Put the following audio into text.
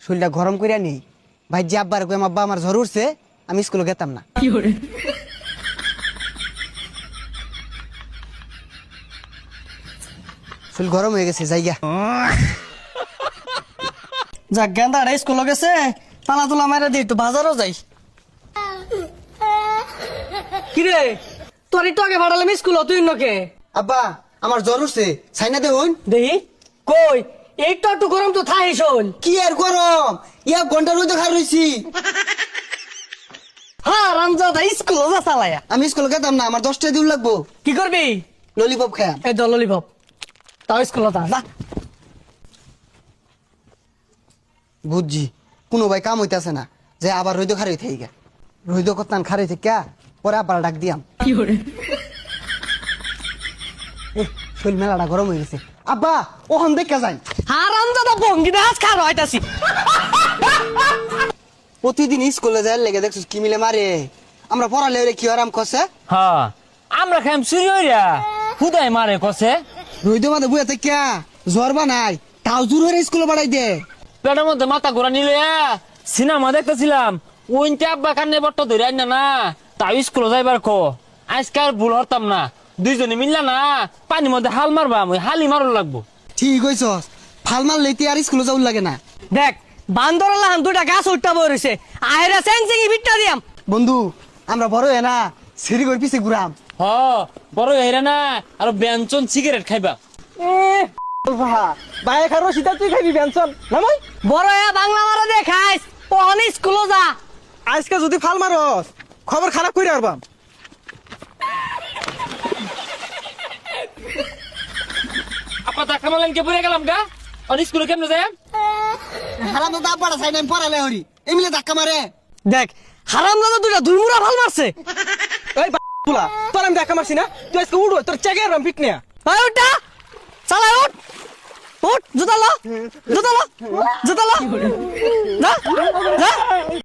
শরীরটা গরম করিয়া নেই ভাই যে আব্বার কই আব্বা আমার জ্বর উঠছে আমি স্কুলে গেতাম না শরীর গরম হয়ে গেছে জায়গা যাক গেন্দা স্কুলে গেছে পালা তোলা মারা দিই একটু বাজারও যাই কিরে তোর একটু আগে ভাড়ালাম স্কুল তুই নকে আব্বা আমার জ্বর উঠছে সাইনা দেখুন দেখি কই একটু একটু গরম তো থাই শোন কি আর গরম ইয়া ঘন্টা রোদ খার রইছি হ্যাঁ রামজাদা স্কুল যা চালায়া আমি স্কুলে গেতাম না আমার 10টা দিন লাগবো কি করবি ললিপপ খায়া এই দল ললিপপ তাও স্কুল যা বুঝছি কোনো ভাই কাম হইতাছে না যে আবার রইদ খারে থেকে গা রইদ কত্তান খারে থেকে পরে আবার ডাক দিয়াম শরীর মেলাটা গরম হয়ে গেছে আব্বা ওখান দেখে যাই হ্যাঁ রামজাদা ভঙ্গি দাস খার হইতাছি প্রতিদিন স্কুলে যায় লেগে দেখছিস কি মিলে মারে আমরা পড়ালে ওরে কি আরাম করছে হ্যাঁ আমরা খাইম চুরি হইরা হুদাই মারে কসে রইদ মাঝে বুয়া থেকে জ্বর বানাই তাও জোর হয়ে স্কুলে বাড়াই দে পেটের মধ্যে মাথা ঘোরা নিলে সিনেমা দেখতেছিলাম ওইনতে আব্বা কান্নে বট্ট ধরে আইনা না তাও স্কুলে যাইবার কো আজকে আর ভুল হরতাম না দুইজনে মিললা না পানির মধ্যে হাল মারবা আমি হালি মারল লাগবো ঠিক হইছস ফাল মাল লইতে আর স্কুলে যাওয়ার লাগে না দেখ বান্দর লাহান দুটা গাছ উঠটা বইছে আহেরা সেন্সিং বিটটা দিয়াম বন্ধু আমরা বড় হয়ে না সিঁড়ি করে পিছে ঘুরাম হ বড় হইরা না আর ব্যঞ্জন সিগারেট খাইবা বাইরে খারো সিধা তুই খাবি বেনসন নামাই বড় বাংলা মারা দে খাইস ওহনি স্কুলে যা আজকে যদি ফাল মারস খবর খারাপ করে আরবাম আপা ধাক্কা মারলেন কে পড়ে গেলাম গা আর স্কুলে কেমনে যায় হারাম তো দাপড়া সাইড আমি পড়ালে হরি এমিলে ধাক্কা মারে দেখ হারাম দাদা দুটা দুলমুরা ভাল মারছে এই পুলা তোর আমি দেখা মারছি না তুই আজকে উড়ো তোর চেকে আরবাম পিট নিয়া ওই উঠটা চালা উঠ উঠ জুতা লো জুতা লো জুতা লো যা যা